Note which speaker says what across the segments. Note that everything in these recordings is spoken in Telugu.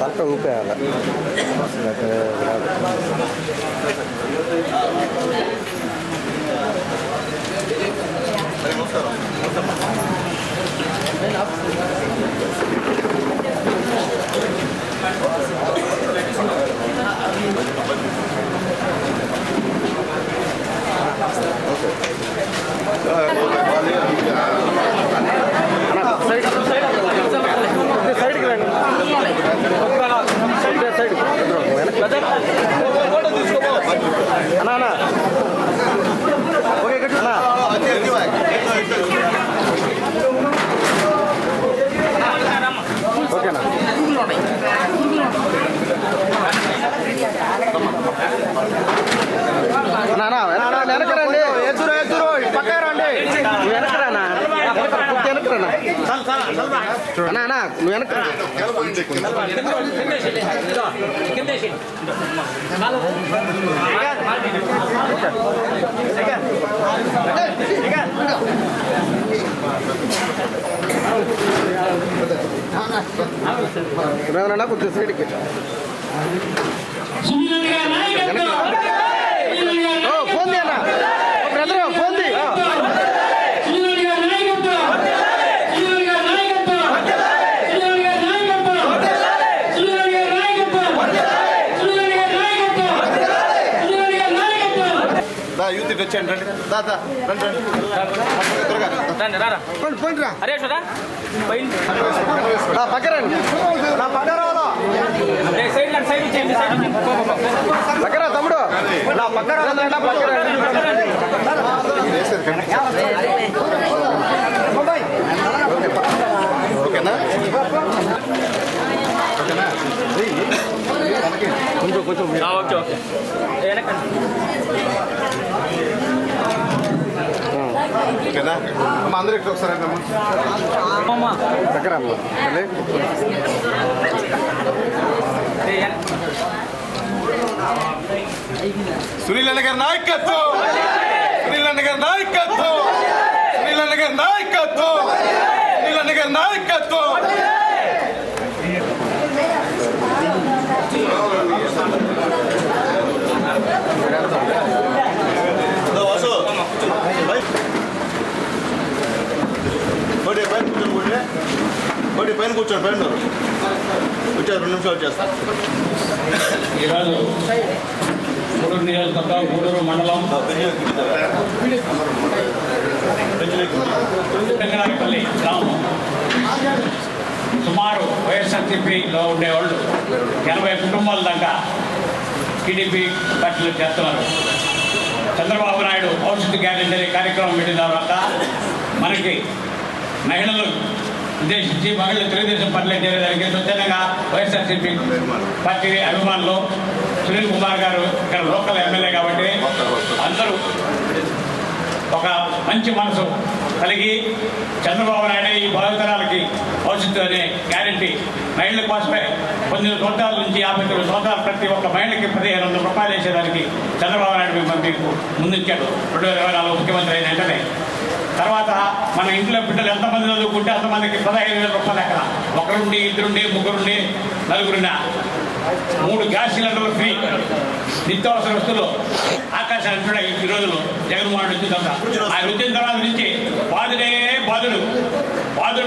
Speaker 1: తలక ఊపేయాలి. సైడ్కి రండి. సైడ్ అన్నా ఓకే అన్నా ఓకేనా వెనకరండి. ఎదురు పక్క రండి. వెనకరానా వెనకరానా అన్నా నువ్వు వెనక మేమన్నా కొంచెం సైడ్కి ఫోన్ ది అన్న బ్రదర్ ఫోన్ ది
Speaker 2: యూత్ వచ్చాను రండి
Speaker 1: పక్కరండి పక్కరా తమ్ముడు నా పక్కరా
Speaker 2: ఓకేనా
Speaker 1: కొంచెం కొంచెం
Speaker 3: ఓకే ఓకే
Speaker 2: ఓకేనా అమ్మ అందరూ ఇక్కడ ఒకసారి
Speaker 1: దగ్గర
Speaker 2: సునీల్ అన్న గారి నాయకత్వం, సునీల్ అన్న గారి నాయకత్వం, సునీల్ అన్న గారి నాయకత్వం, సునీల్ అన్న గారి నాయకత్వం. పైన కూర్చోండి పైన వచ్చారు 2 నిమిషాలు వచ్చేస్తాను.
Speaker 3: ఈరోజు గూడూరు నియోజకవర్గం గూడూరు మండలం వెంకనాయపల్లి గ్రామం సుమారు వైఎస్ఆర్సీపీలో ఉండేవాళ్ళు 80 కుటుంబాల దాకా టీడీపీ పార్టీలు చేస్తున్నారు. చంద్రబాబు నాయుడు భవిష్యత్తు గ్యారెంటీ కార్యక్రమం పెట్టిన తర్వాత మనకి మహిళలు ఉద్దేశించి మహిళలు తెలుగుదేశం పార్టీలో చేరేదానికి స్వచ్ఛందంగా వైఎస్ఆర్సీపీ పార్టీ అభిమానులు సునీల్ కుమార్ గారు ఇక్కడ లోకల్ ఎమ్మెల్యే కాబట్టి అందరూ ఒక మంచి మనసు కలిగి చంద్రబాబు నాయుడు ఈ భావితరాలకి భవిష్యత్తు అనే గ్యారెంటీ మహిళల కోసమే 19 సంవత్సరాల నుంచి 59 సంవత్సరాలు ప్రతి ఒక్క మహిళకి 1500 రూపాయలు వేసేదానికి చంద్రబాబు నాయుడు మీకు ముందుంచాడు 2024 ముఖ్యమంత్రి అయిన వెంటనే. తర్వాత మన ఇంట్లో బిడ్డలు ఎంతమంది చదువుకుంటే అంతమందికి 15,000 రూపాయలు ఎక్కడ ఒకరుండి ఇద్దరుండి ముగ్గురుండి నలుగురున్న 3 గ్యాస్ సిలిండర్లు ఫ్రీ. నిత్యావసర వస్తువులు ఆకాశాన్ని కూడా ఈ రోజులు జగన్మోహన్ వచ్చిన తర్వాత ఆయన వచ్చిన తర్వాత నుంచి బాధుడు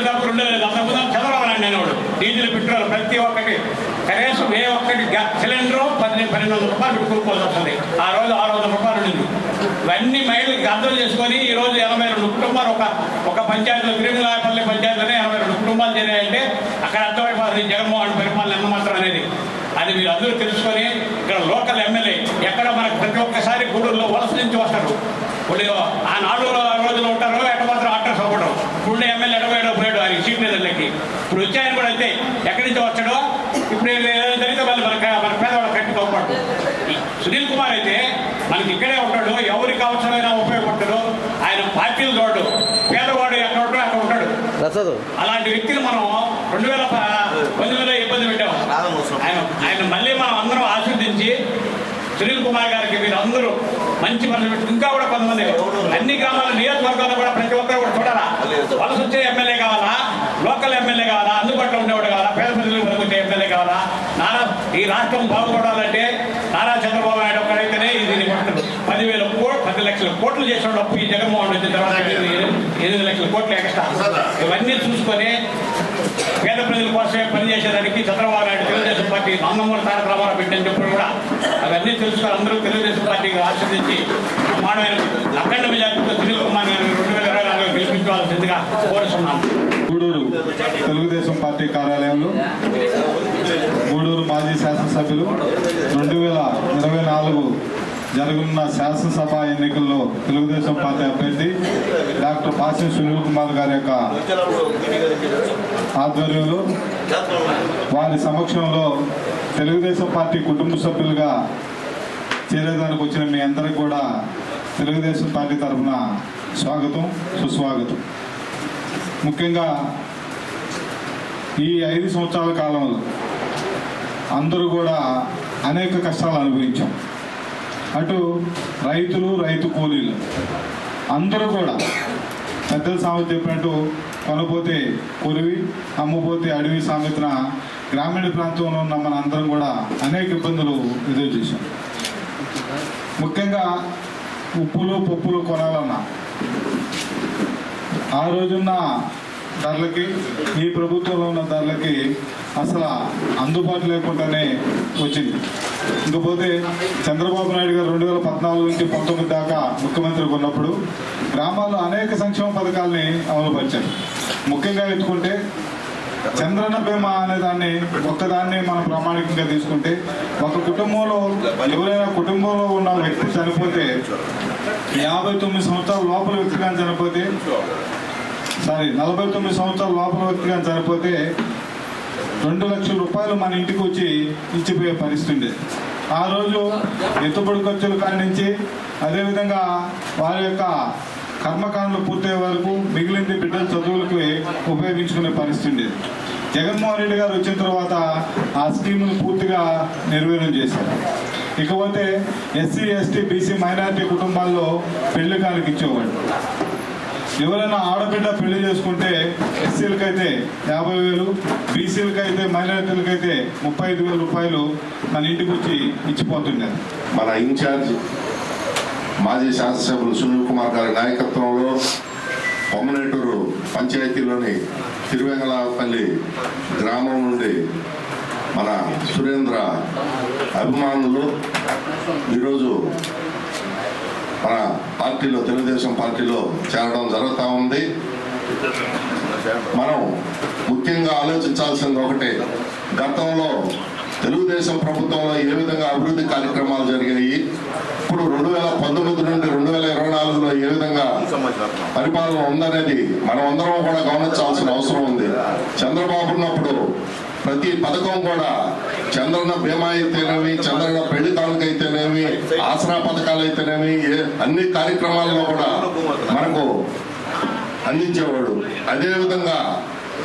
Speaker 3: తప్ప ఉండలేదు. అంతకుముందు చంద్రబాబు నాయుడు అనేవాడు డీజిల్ పెట్రోల్ ప్రతి ఒక్కటి కనీసం ఏ ఒక్కటి సిలిండరు 1,200 రూపాయలు పెట్టుకోవాల్సి వస్తుంది. ఆ రోజు 600 రూపాయలు ఉండింది. ఇవన్నీ మహిళలకు అర్థం చేసుకొని ఈరోజు 82 కుటుంబాలు ఒక పంచాయతీలో తిరుమలాయపల్లి పంచాయతీలోనే 82 కుటుంబాలు చేరాయంటే అక్కడ అర్థమైపోతుంది జగన్మోహన్ పరిపాలన ఎంత మాత్రం అనేది. అది మీరు అందరూ తెలుసుకొని ఇక్కడ లోకల్ ఎమ్మెల్యే ఎక్కడ మనకు ప్రతి ఒక్కసారి గూడూరులో వలస నుంచి వస్తారు. ఇప్పుడు ఆ 4 రోజులు ఉంటారు ఎక్కడ మాత్రం అడ్రస్ అవ్వడం. ఇప్పుడు ఎమ్మెల్యే ఎడబోయాడు ఆయన సీట్ మీదకి. ఇప్పుడు వచ్చాయని కూడా అయితే ఎక్కడి నుంచి వచ్చాడో ఇప్పుడు జరిగితే వాళ్ళు మన పేదవాళ్ళు కట్టి తోపాడు. సునీల్ కుమార్ అయితే మనకి ఇక్కడే ఉంటాడు, ఎవరికి అవసరమైనా ఉపయోగపడతాడు. ఆయన పార్టీలు చూడు, పేదవాడు ఎక్కడ ఉంటాడో అక్కడ ఉంటాడు. అలాంటి వ్యక్తిని మనం 2019లో ఇబ్బంది పెట్టాము. ఆయన మళ్ళీ మనం అందరం ఆశీర్వదించి సునీల్ కుమార్ గారికి మీరు అందరూ మంచి మనసు పెట్టి ఇంకా కూడా కొంతమంది అన్ని గ్రామాల నియోజకవర్గాల్లో కూడా ప్రతి ఒక్కరు కూడా చూడాలా. వలస వచ్చే ఎమ్మెల్యే కావాలా, లోకల్ ఎమ్మెల్యే కావాలా, అందుబాటులో ఉండేవాడు కావాలా, పేద ప్రజలకు వచ్చే ఎమ్మెల్యే కావాలా. ఈ రాష్ట్రం బాగుపడాలంటే నారా చంద్రబాబు నాయుడు ఒక్కడైతేనే ఇది 10 లక్షల కోట్లు చేసిన అప్పు ఈ జగన్మోహన్ రెడ్డి తర్వాత 8 లక్షల కోట్లు ఎక్స్ట్రా. ఇవన్నీ చూసుకొని పేద ప్రజల కోసమే పనిచేసేదానికి చంద్రబాబు నాయుడు తెలుగుదేశం పార్టీ నందమూరి తారక రామారావు పెట్టని చెప్పి కూడా అవన్నీ తెలుసుకొని అందరూ తెలుగుదేశం పార్టీకి ఆశీర్వదించి ప్రమాణమైన అఖండ మెజార్టీతో సునీల్ కుమార్ గారిని 2024 గెలిపించవలసిందిగా కోరుతున్నాను.
Speaker 4: గూడూరు తెలుగుదేశం పార్టీ కార్యాలయంలో గూడూరు మాజీ శాసనసభ్యులు 2024 జరగనున్న శాసనసభ ఎన్నికల్లో తెలుగుదేశం పార్టీ అభ్యర్థి డాక్టర్ పాసిం సునీల్ కుమార్ గారి యొక్క ఆధ్వర్యంలో వారి సమక్షంలో తెలుగుదేశం పార్టీ కుటుంబ సభ్యులుగా చేరేదానికి వచ్చిన మీ అందరికీ కూడా తెలుగుదేశం పార్టీ తరఫున స్వాగతం, సుస్వాగతం. ముఖ్యంగా ఈ 5 సంవత్సరాల కాలంలో అందరూ కూడా అనేక కష్టాలు అనుభవించాం. అటు రైతులు, రైతు కూలీలు అందరూ కూడా పెద్దల సామెత చెప్పినట్టు కొనపోతే కొరివి, అమ్ముపోతే అడవి సామెతన గ్రామీణ ప్రాంతంలో ఉన్న మన అందరం కూడా అనేక ఇబ్బందులు ఎదురు చేశాం. ముఖ్యంగా ఉప్పులు పప్పులు కొనాలన్నా ఆ రోజున్న ధరలకి ఈ ప్రభుత్వంలో ఉన్న ధరలకి అసలు అందుబాటు లేకుండానే వచ్చింది. ఇంకపోతే చంద్రబాబు నాయుడు గారు 2014 నుంచి 19 దాకా ముఖ్యమంత్రిగా ఉన్నప్పుడు గ్రామాల్లో అనేక సంక్షేమ పథకాలని అమలుపరిచారు. ముఖ్యంగా ఎత్తుకుంటే చంద్రన్న బీమా అనే దాన్ని ఒక్కదాన్ని మనం ప్రామాణికంగా తీసుకుంటే ఒక కుటుంబంలో ఎవరైనా కుటుంబంలో ఉన్న వ్యక్తి చనిపోతే 59 సంవత్సరాల లోపల వ్యక్తి కానీ చనిపోతే 49 సంవత్సరాల లోపల వ్యక్తి కానీ చనిపోతే 2 లక్షల రూపాయలు మన ఇంటికి వచ్చి ఇచ్చిపోయే పరిస్థితి ఉండేది. ఆ రోజు ఎత్తుబడి ఖర్చుల కాడి నుంచి అదేవిధంగా వారి యొక్క కర్మకాండలు పూర్తయ్యే వరకు మిగిలింది బిడ్డల చదువులకు ఉపయోగించుకునే పరిస్థితి ఉండేది. జగన్మోహన్ రెడ్డి గారు వచ్చిన తర్వాత ఆ స్కీమును పూర్తిగా నిర్వీర్యం చేశారు. ఇకపోతే ఎస్సీ, ఎస్టీ, బీసీ, మైనారిటీ కుటుంబాల్లో పెళ్లి కానుక ఇచ్చేవాడు. ఎవరైనా ఆడబిడ్డ పెళ్లి చేసుకుంటే ఎస్సీలకైతే 50,000, బీసీలకైతే మైనారిటీలకైతే 35,000 రూపాయలు మన ఇంటికి వచ్చి ఇచ్చిపోతున్నారు.
Speaker 5: మన ఇన్ఛార్జ్ మాజీ శాసనసభ్యులు సునీల్ కుమార్ గారి నాయకత్వంలో పొమ్మనేటూరు పంచాయతీలోని తిరువెంగళపల్లి గ్రామం నుండి మన సురేంద్ర అభిమానులు ఈరోజు మన పార్టీలో, తెలుగుదేశం పార్టీలో చేరడం జరుగుతూ ఉంది. మనం ముఖ్యంగా ఆలోచించాల్సింది ఒకటే, గతంలో తెలుగుదేశం ప్రభుత్వంలో ఏ విధంగా అభివృద్ధి కార్యక్రమాలు జరిగాయి, ఇప్పుడు 2019 నుండి 2024లో ఏ విధంగా పరిపాలన ఉందనేది మనం అందరం కూడా గమనించాల్సిన అవసరం ఉంది. చంద్రబాబు ఉన్నప్పుడు ప్రతి పథకం కూడా చంద్రన్న బీమా అయితేనేమి, చంద్రన్న పెళ్లి కానుక అయితేనేమి, ఆసరా పథకాలు అయితేనేమి, అన్ని కార్యక్రమాల్లో కూడా మనకు అందించేవాడు. అదేవిధంగా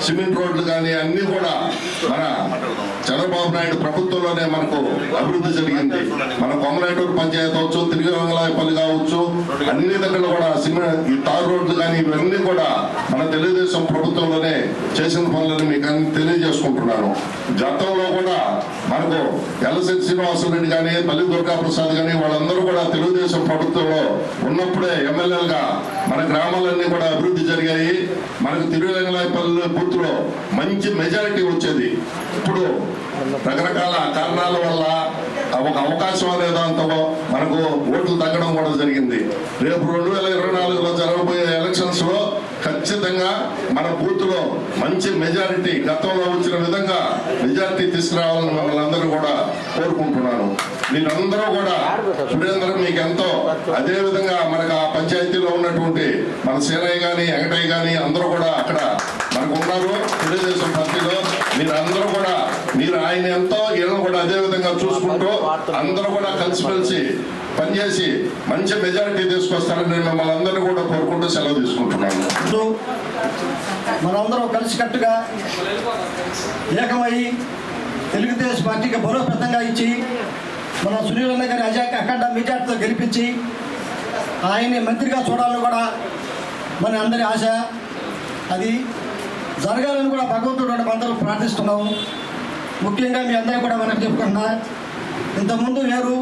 Speaker 5: సిమెంట్ రోడ్లు కానీ అన్ని కూడా మన చంద్రబాబు నాయుడు ప్రభుత్వంలోనే మనకు అభివృద్ధి జరిగింది. మన కొమ్మరేటూరు పంచాయతీ అవచ్చు, తిరువెంగళపల్లి కావచ్చు, అన్ని దగ్గర కూడా సిమెంట్ ఈ తార్ రోడ్లు కానీ ఇవన్నీ కూడా మన తెలుగుదేశం ప్రభుత్వంలోనే చేసిన పనులను మీకు అన్ని తెలియజేసుకుంటున్నాను. గతంలో కూడా మనకు ఎల్లశెట్టి శ్రీనివాసరెడ్డి కానీ, పల్లి దుర్గా ప్రసాద్ కానీ వాళ్ళందరూ కూడా తెలుగుదేశం ప్రభుత్వంలో ఉన్నప్పుడే ఎమ్మెల్యేలుగా మన గ్రామాలన్నీ కూడా అభివృద్ధి జరిగాయి. మనకు తిరువెంగళపల్లి బూత్లో మంచి మెజారిటీ వచ్చేది. ఇప్పుడు రకరకాల కారణాల వల్ల ఒక అవకాశం అనేదాంతో మనకు ఓట్లు తగ్గడం కూడా జరిగింది. రేపు 2024లో జరగబోయే ఎలక్షన్స్ లో ఖచ్చితంగా మన బూత్ లో మంచి మెజారిటీ, గతంలో వచ్చిన విధంగా మెజారిటీ తీసుకురావాలని మిమ్మల్ని అందరూ కూడా కోరుకుంటున్నాను. మీరందరూ కూడా సురేంద్ర మీకు ఎంతో, అదే విధంగా మనకు ఆ పంచాయతీలో ఉన్నటువంటి మన సేనయ్య కానీ, వెంకటయ్య కానీ అందరూ కూడా అక్కడ మనకు ఉన్నారు తెలుగుదేశం పార్టీలో. మీరందరూ కూడా మీరు ఆయన ఎంతో ఈయన కూడా అదే విధంగా చూసుకుంటూ అందరూ కూడా కలిసిమెలిసి పనిచేసి మంచి మెజారిటీ తీసుకొస్తారని నేను మిమ్మల్ని అందరినీ కూడా కోరుకుంటూ సెలవు తీసుకుంటున్నాను.
Speaker 6: మనందరం కలిసికట్టుగా ఏకమై తెలుగుదేశం పార్టీకి బలోపేతంగా ఇచ్చి మన సునీల్ అన్న గారి అఖండ మెజార్టీతో గెలిపించి ఆయన్ని మంత్రిగా చూడాలని కూడా మన అందరి ఆశ. అది జరగాలని కూడా భగవంతుడు అందరూ ప్రార్థిస్తున్నాము. ముఖ్యంగా మీ అందరూ కూడా మనకు చెప్పుకుంటున్నా, ఇంతకుముందు వేరు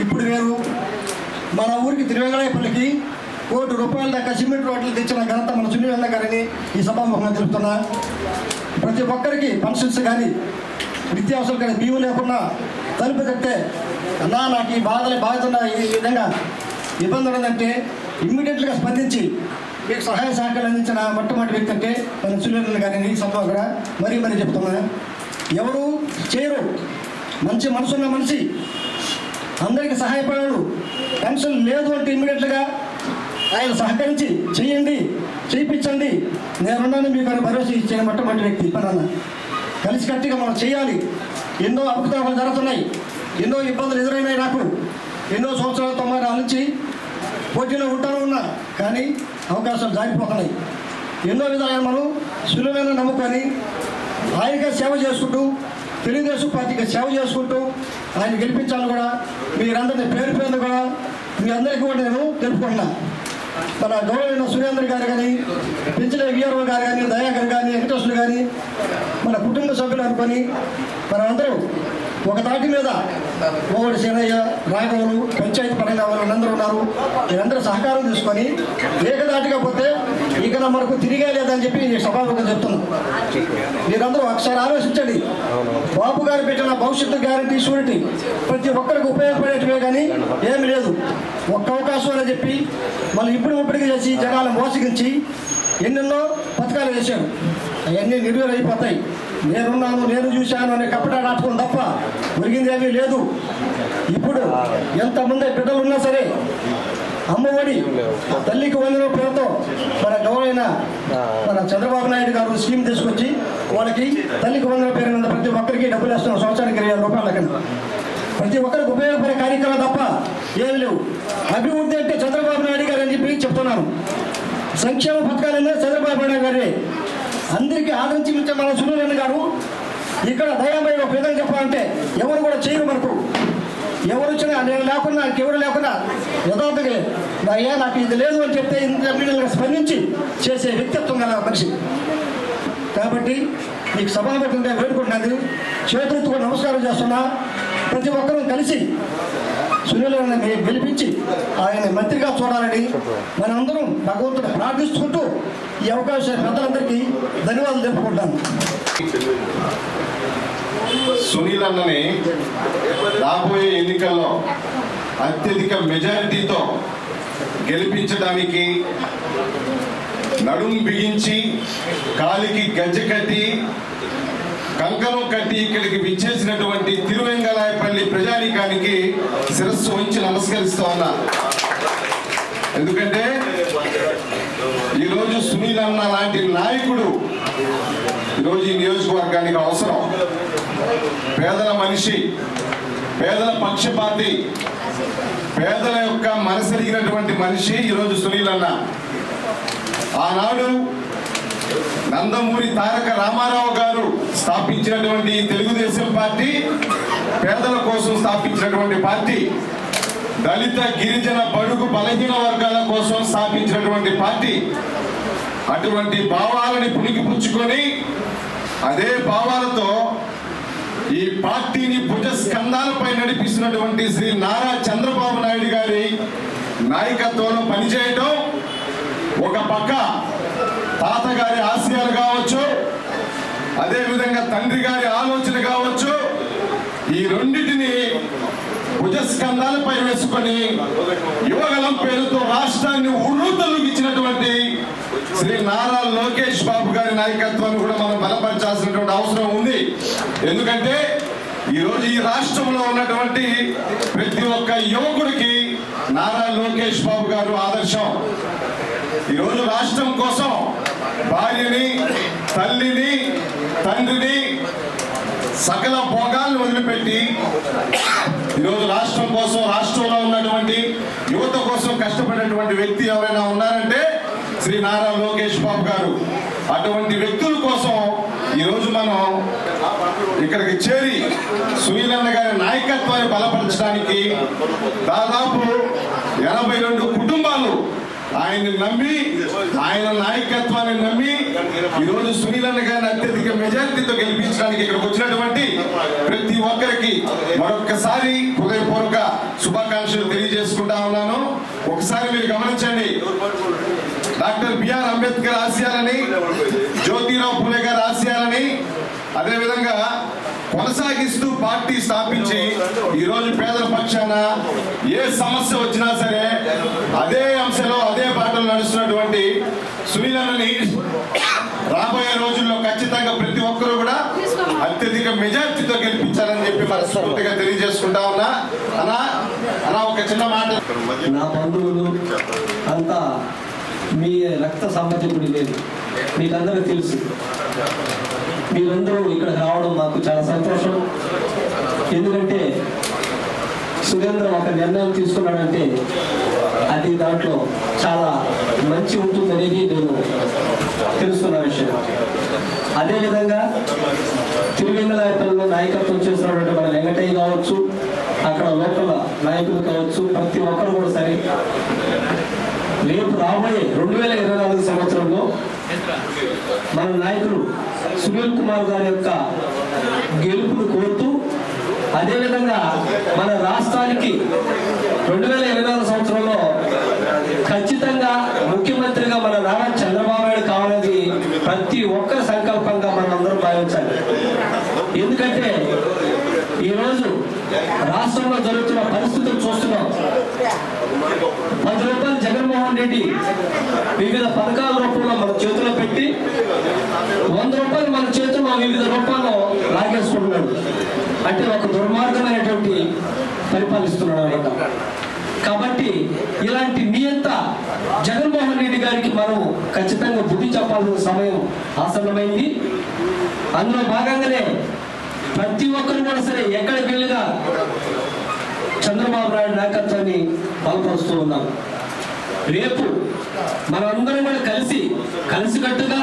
Speaker 6: ఇప్పుడు వేరు. మన ఊరికి తిరువెంగళాయపల్లికి ₹1,00,00,000 దాకా సిమెంట్ రోడ్లు తెచ్చిన ఘనత మన సునీల్ గారిని ఈ సభాముఖంగా తెలుపుతున్నా. ప్రతి ఒక్కరికి పెన్షన్స్ కానీ నిత్యావసరాలు కానీ బియ్యం లేకుండా తలుపు కట్టే అన్నా నాకు ఈ బాధలు ఈ విధంగా ఇబ్బంది ఉన్నదంటే ఇమ్మీడియట్గా స్పందించి మీకు సహాయ సహకారాలు అందించిన మొట్టమొదటి వ్యక్తి అంటే మన సునీల్ గారిని ఈ సభ కూడా మరీ చెప్తున్నా. ఎవరు చేయరు, మంచి మనసున్న మనిషి, అందరికీ సహాయపడాడు. పెన్షన్ లేదు అంటే ఇమ్మీడియట్గా ఆయన సహకరించి చేయండి, చేయించండి, నేనున్నాను మీకు అని భరోసా ఇచ్చిన మొట్టమొదటి వ్యక్తి పనన్న. కలిసికట్టుగా మనం చేయాలి. ఎన్నో అవకతవకలు జరుగుతున్నాయి, ఎన్నో ఇబ్బందులు ఎదురైనాయి. నాకు ఎన్నో సంవత్సరాల 90 నుంచి పోటీలో ఉన్నా కానీ అవకాశాలు జారిపోతున్నాయి. ఎన్నో విధాలుగా మనం సులువైన నమ్ముకొని ఆయనగా సేవ చేసుకుంటూ, తెలుగుదేశం పార్టీకి సేవ చేసుకుంటూ ఆయన గెలిపించాలని కూడా మీరందరినీ పేరు కూడా మీ అందరికీ కూడా నేను తెలుపుకుంటున్నా. మన గౌరవైన సురేంద్ర గారు కానీ, పెంచలే వీఆర్ఓ గారు కానీ, దయాకర్ కానీ, వెంకటేశ్వరులు కానీ, మన కుటుంబ సభ్యులు అనుకొని మనమందరూ ఒక తాటి మీద ఓవడి సేనయ్య, రాఘవులు, పంచాయతీ పరంగా వాళ్ళందరూ ఉన్నారు. మీరందరూ సహకారం తీసుకొని ఏకదాటిగా పోతే ఇక మనకు తిరిగే లేదని చెప్పి సభాముఖంగా చెప్తున్నాం. మీరందరూ ఒకసారి ఆలోచించండి. బాబు గారు పెట్టిన భవిష్యత్తు గ్యారంటీ షూరిటీ ప్రతి ఒక్కరికి ఉపయోగపడేటివే కానీ ఏమి లేదు. ఒక్క అవకాశం అని చెప్పి మళ్ళీ ఇప్పటికి చేసి జనాలను మోసగించి ఎన్నెన్నో పథకాలు వేశారు. అవన్నీ నిర్వీర్యమైపోతాయి. నేనున్నాను, నేను చూశాను అనే కపటా నాటకం తప్ప ఒరిగింది ఏమీ లేదు. ఇప్పుడు ఎంతమంది బిడ్డలు ఉన్నా సరే అమ్మఒడి, తల్లికి వందనం పేరుతో మన గౌరవైన మన చంద్రబాబు నాయుడు గారు స్కీమ్ తీసుకొచ్చి వాళ్ళకి తల్లికి వందనం పేరు ప్రతి ఒక్కరికి డబ్బులు వేస్తున్నాం. సంవత్సరానికి ₹20,000 కన్నా ప్రతి ఒక్కరికి ఉపయోగపడే కార్యక్రమం తప్ప ఏమి లేవు. అభివృద్ధి అంటే చంద్రబాబు నాయుడు గారు అని చెప్పి చెప్తున్నాను. సంక్షేమ పథకాలన్నా చంద్రబాబు నాయుడు గారే. అందరికీ ఆదరించే మన సునీల్ గారు ఇక్కడ దయామయ్య ఒక విధంగా చెప్పాలంటే ఎవరు కూడా చేయరు. మనకు ఎవరు వచ్చినా నేను లేకున్నా ఎవరు లేకున్నా యథార్థగా అయ్యా నాకు ఇది లేదు అని చెప్తే ఇమ్మీడియట్గా స్పందించి చేసే వ్యక్తిత్వం గల మనిషి. కాబట్టి మీకు సభాముఖంగా వేడుకుంటున్నది, చేతులెత్తుకొని నమస్కారం చేస్తున్నా. ప్రతి ఒక్కరూ కలిసి సునీల్ గారిని గెలిపించి ఆయన మంత్రిగా చూడాలని మనందరం భగవంతుడు ప్రార్థిస్తుంటూ ఈ అవకాశం పెద్దలందరికీ ధన్యవాదాలు తెలుపుకుంటాను.
Speaker 2: సునీల్ అన్నని రాబోయే ఎన్నికల్లో అత్యధిక మెజారిటీతో గెలిపించడానికి నడుం బిగించి కాలికి గజ్జె కట్టి కంకణం కట్టి ఇక్కడికి విచ్చేసినటువంటి తిరువెంగళాయపల్లి ప్రజానీకానికి శిరస్సు వంచి నమస్కరిస్తూ ఉన్నా. ఎందుకంటే ఈరోజు సునీల్ అన్న లాంటి నాయకుడు ఈరోజు ఈ నియోజకవర్గానికి అవసరం. పేదల మనిషి, పేదల పక్షపాతి, పేదల యొక్క మనసెరిగినటువంటి మనిషి ఈరోజు సునీల్ అన్న. ఆనాడు నందమూరి తారక రామారావు గారు స్థాపించినటువంటి తెలుగుదేశం పార్టీ పేదల కోసం స్థాపించినటువంటి పార్టీ, దళిత గిరిజన బడుగు బలహీన వర్గాల కోసం స్థాపించినటువంటి పార్టీ. అటువంటి భావాలని పుణికిపుచ్చుకొని అదే భావాలతో ఈ పార్టీని భుజస్కంధాలపై నడిపిస్తున్నటువంటి శ్రీ నారా చంద్రబాబు నాయుడు గారి నాయకత్వంలో పనిచేయటం, ఒక పక్క తాతగారి ఆశయాలు కావచ్చు, అదేవిధంగా తండ్రి గారి ఆలోచన కావచ్చు, ఈ రెండింటిని భుజస్కంధాలపై వేసుకొని యువగలం పేరుతో రాష్ట్రాన్ని ఉర్రూతలూగించినటువంటి శ్రీ నారా లోకేష్ బాబు గారి నాయకత్వాన్ని కూడా మనం బలపరచాల్సినటువంటి అవసరం ఉంది. ఎందుకంటే ఈరోజు ఈ రాష్ట్రంలో ఉన్నటువంటి ప్రతి ఒక్క యువకుడికి నారా లోకేష్ బాబు గారు ఆదర్శం. ఈరోజు రాష్ట్రం కోసం భార్యని, తల్లిని, తండ్రిని, సకల భోగాలను వదిలిపెట్టి ఈరోజు రాష్ట్రం కోసం, రాష్ట్రంలో ఉన్నటువంటి యువత కోసం కష్టపడినటువంటి వ్యక్తి ఎవరైనా ఉన్నారంటే శ్రీ నారా లోకేష్ బాబు గారు. అటువంటి వ్యక్తుల కోసం ఈరోజు మనం ఇక్కడికి చేరి సునీల్ అన్న గారి నాయకత్వాన్ని బలపరచడానికి దాదాపు 82 కుటుంబాలు ఆయన్ని నమ్మి, ఆయన నాయకత్వాన్ని నమ్మి ఈరోజు సునీల్ అన్న గారిని అత్యధిక మెజారిటీతో గెలిపించడానికి ఇక్కడికి వచ్చినటువంటి ప్రతి ఒక్కరికి మరొక్కసారి హృదయపూర్వక శుభాకాంక్షలు తెలియజేసుకుంటా ఉన్నాను. ఒకసారి మీరు గమనించండి, డాక్టర్ బిఆర్ అంబేద్కర్ ఆశయాలని, జ్యోతిరావు పూలే గారి ఆశయాలని అదేవిధంగా కొనసాగిస్తూ పార్టీ స్థాపించి ఈరోజు పేదల పక్షాన ఏ సమస్య వచ్చినా సరే అదే అంశంలో అదే బాటలు నడుస్తున్నటువంటి సునీల్ అన్నని రాబోయే రోజుల్లో ఖచ్చితంగా ప్రతి ఒక్కరూ కూడా అత్యధిక మెజార్టీతో గెలిపించాలని చెప్పి మనస్ఫూర్తిగా తెలియజేసుకుంటా ఉన్నా. అలా ఒక చిన్న మాట,
Speaker 7: నా బంధువులు అంతా మీ రక్త సంబంధికుడి లేదు, మీకందరూ తెలుసు. మీరందరూ ఇక్కడ రావడం మాకు చాలా సంతోషం. ఎందుకంటే సురేంద్ర ఒక నిర్ణయం తీసుకున్నాడంటే అది దాంట్లో చాలా మంచి ఉంటుందనేది నేను తెలుసుకున్న విషయం. అదేవిధంగా తిరువెంగళాయపల్లిలో నాయకత్వం చేస్తున్నటువంటి మన వెంకటయ్య కావచ్చు, అక్కడ లోకల్ నాయకులు కావచ్చు, ప్రతి ఒక్కరు కూడా సరే రేపు రాబోయే 2024 సంవత్సరంలో మన నాయకులు సునీల్ కుమార్ గారి యొక్క గెలుపును కోరుతూ, అదేవిధంగా మన రాష్ట్రానికి 2024 సంవత్సరంలో ఖచ్చితంగా ముఖ్యమంత్రిగా మన నారా చంద్రబాబు నాయుడు కావాలని ప్రతి ఒక్కరి సంకల్పంగా మనం అందరం భావించాలి. ఎందుకంటే ఈరోజు రాష్ట్రంలో జరుగుతున్న పరిస్థితులు చూస్తున్నాం. 10 రూపాయలు జగన్మోహన్ రెడ్డి వివిధ పథకాల రూపంలో మన చేతిలో పెట్టి 100 రూపాయలు మన చేతుల్లో వివిధ రూపాల్లో లాగేసుకుంటున్నాడు. అంటే ఒక దుర్మార్గమైనటువంటి పరిపాలిస్తున్నాడు అన్నమాట. కాబట్టి ఇలాంటి నియంత జగన్మోహన్ రెడ్డి గారికి మనం ఖచ్చితంగా బుద్ధి చెప్పాల్సిన సమయం ఆసన్నమైంది. అందులో భాగంగానే ప్రతి ఒక్కరు కూడా సరే ఎక్కడికి వెళ్ళినా చంద్రబాబు నాయుడు నాయకత్వాన్ని బలపరుస్తూ ఉన్నాం. రేపు మనందరం కూడా కలిసికట్టుగా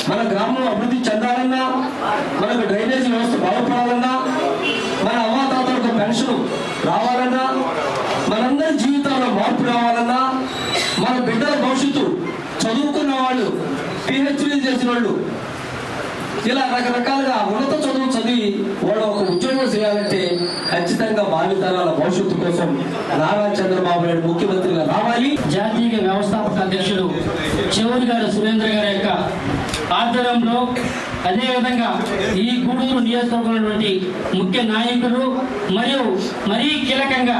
Speaker 7: మన గ్రామం అభివృద్ధి చెందాలన్నా, మనకు డ్రైనేజీ వ్యవస్థ బాగుపడాలన్నా, మన అవ్వాతాతలకు పెన్షన్ రావాలన్నా, మనందరి జీవితాల్లో మార్పు రావాలన్నా, మన బిడ్డల భవిష్యత్తు చదువుకున్న వాళ్ళు, పిహెచ్డీ చేసిన వాళ్ళు, ఇలా రకరకాలుగా ఉన్నత చదువు చదివి వాళ్ళు ఒక ఉద్యోగం చేయాలంటే ఖచ్చితంగా భావితరాల భవిష్యత్తు కోసం నారా చంద్రబాబు నాయుడు ముఖ్యమంత్రిగా రావాలి.
Speaker 8: జాతీయ వ్యవస్థాపక అధ్యక్షుడు చెవురి గారు సురేంద్ర గారి యొక్క ఆధ్వర్యంలో, అదేవిధంగా ఈ గూడూరు నియోజకవర్గంలోని ముఖ్య నాయకులు మరియు మరీ కీలకంగా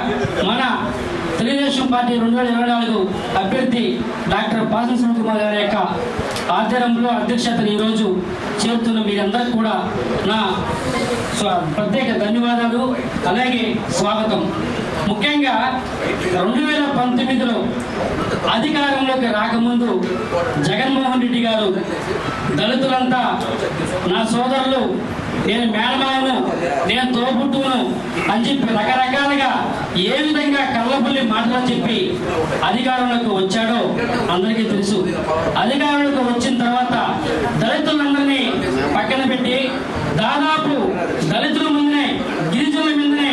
Speaker 8: మన తెలుగుదేశం పార్టీ 2024 అభ్యర్థి డాక్టర్ పాసం శివకుమార్ గారి యొక్క ఆధ్వర్యంలో అధ్యక్షతను ఈరోజు చేరుతున్న మీరందరికీ కూడా నా ప్రత్యేక ధన్యవాదాలు, అలాగే స్వాగతం. ముఖ్యంగా 2019లో అధికారంలోకి రాకముందు జగన్మోహన్ రెడ్డి గారు దళితులంతా నా సోదరులు, నేను మేనమాను, నేను తోబుట్టును అని చెప్పి రకరకాలుగా ఏ విధంగా కళ్ళబుల్లి మాటలు చెప్పి అధికారంలోకి వచ్చాడో అందరికీ తెలుసు. అధికారంలోకి వచ్చిన తర్వాత దళితులందరినీ పక్కన పెట్టి దాదాపు దళితుల ముందునే, గిరిజనుల మీదనే